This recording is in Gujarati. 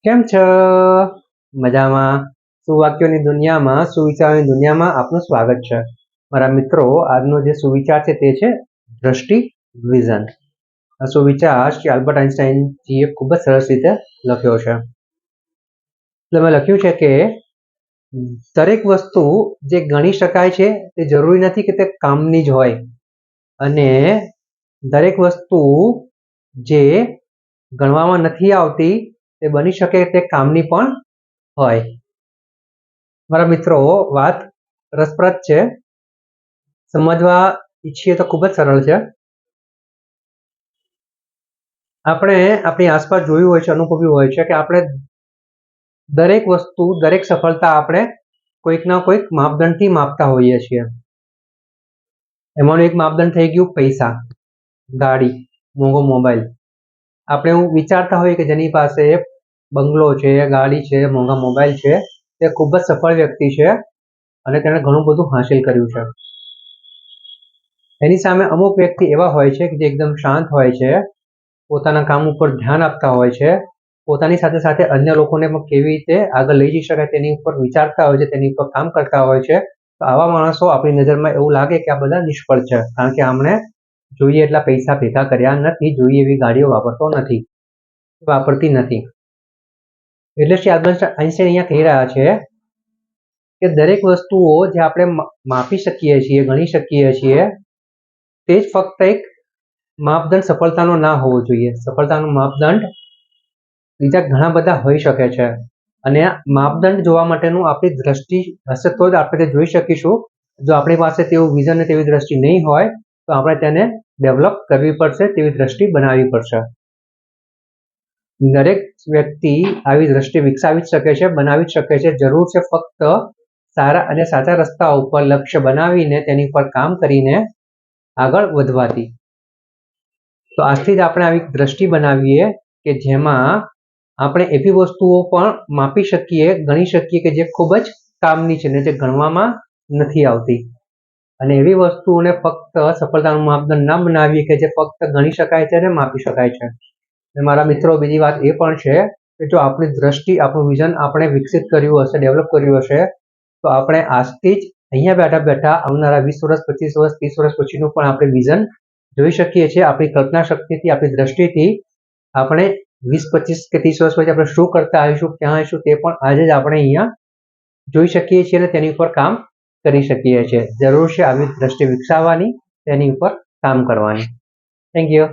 કેમ છો? મજામાં? સુવાક્યોની દુનિયામાં, સુવિચારોની દુનિયામાં આપનું સ્વાગત છે. મારા મિત્રો, આજનો જે સુવિચાર છે તે છે દ્રષ્ટિ વિઝન. આ સુવિચાર શ્રી આલ્બર્ટ આઇન્સ્ટાઈનજીએ ખૂબ જ સરસ રીતે લખ્યો છે. એમાં લખ્યું છે કે દરેક વસ્તુ જે ગણી શકાય છે તે જરૂરી નથી કે તે કામની જ હોય, અને દરેક વસ્તુ જે ગણવામાં નથી આવતી તે બની શકે તે કામની પણ હોય. મારા મિત્રો, વાત રસપ્રદ છે, સમજવા ઈચ્છીએ તો ખૂબ જ સરળ છે. આપણે આપણી આસપાસ જોયું હોય છે, અનુભવ્યું હોય છે કે આપણે દરેક વસ્તુ, દરેક સફળતા આપણે કોઈકના કોઈક માપદંડથી માપતા હોઈએ છીએ. એમાંનું એક માપદંડ થઈ ગયું પૈસા, ગાડી, મોંઘો મોબાઈલ. આપણે એવું વિચારતા હોઈએ કે જેની પાસે બંગલો છે, ગાડી છે, મોંઘા મોબાઈલ છે, તે ખૂબ જ સફળ વ્યક્તિ છે અને તેણે ઘણું બધું હાંસિલ કર્યું છે. એની સામે અમુક વ્યક્તિ એવા હોય છે કે જે એકદમ શાંત હોય છે, પોતાના કામ ઉપર ધ્યાન આપતા હોય છે, પોતાની સાથે સાથે અન્ય લોકોને પણ કેવી રીતે આગળ લઈ જઈ શકાય તેની ઉપર વિચારતા હોય છે, તેની ઉપર કામ કરતા હોય છે. તો આવા માણસો આપણી નજરમાં એવું લાગે કે આ બધા નિષ્ફળ છે, કારણ કે આમણે જોઈએ એટલા પૈસા ભેગા કર્યા નથી, જોઈએ એવી ગાડીઓ વાપરતી નથી. એટલે શ્રી આલ્બર્ટ આઇન્સ્ટાઈન અહીંયા કહી રહ્યા છે કે દરેક વસ્તુઓ જે આપણે માપી શકીએ છીએ, ગણી શકીએ છીએ, તે જ ફક્ત એક માપદંડ સફળતાનો ના હોવો જોઈએ. સફળતાનો માપદંડ બીજા ઘણા બધા હોઈ શકે છે, અને આ માપદંડ જોવા માટેનું આપણી દ્રષ્ટિ હશે તો જ આપણે તે જોઈ શકીશું. જો આપણી પાસે તેવું વિઝન અને તેવી દ્રષ્ટિ નહીં હોય તો આપણે તેને ડેવલપ કરવી પડશે, તેવી દ્રષ્ટિ બનાવવી પડશે. દરેક વ્યક્તિ આવી દ્રષ્ટિ વિકસાવી શકે છે, બનાવી શકે છે. જરૂર છે ફક્ત સારા અને સાચા રસ્તા ઉપર લક્ષ્ય બનાવીને તેની પર કામ કરીને આગળ વધવાથી. તો આજથી જ આપણે આવી દ્રષ્ટિ બનાવીએ કે જેમાં આપણે એવી વસ્તુઓ પણ માપી શકીએ, ગણી શકીએ કે જે ખૂબ જ કામની છે ને જે ગણવામાં નથી આવતી. અને એવી વસ્તુઓને ફક્ત સફળતાનું માપદંડ ના બનાવીએ કે જે ફક્ત ગણી શકાય છે અને માપી શકાય છે. અને મારા મિત્રો, બીજી વાત એ પણ છે કે જો આપણી દ્રષ્ટિ, આપણું વિઝન આપણે વિકસિત કર્યું હશે, ડેવલપ કર્યું હશે, તો આપણે આજથી જ અહીંયા બેઠા બેઠા આવનારા 20 વર્ષ, 25 વર્ષ, 30 વર્ષ પછીનું પણ આપણે વિઝન જોઈ શકીએ છીએ. આપણી કલ્પના શક્તિથી, આપણી દ્રષ્ટિથી આપણે 20, 25 કે 30 વર્ષ પછી આપણે શું કરતા આવીશું, ક્યાં આવીશું, તે પણ આજે જ આપણે અહીંયા જોઈ શકીએ છીએ અને તેની ઉપર કામ કરી શકીએ છીએ. જરૂર છે આવી દ્રષ્ટિ વિકસાવવાની, તેની ઉપર કામ કરવાની. Thank you.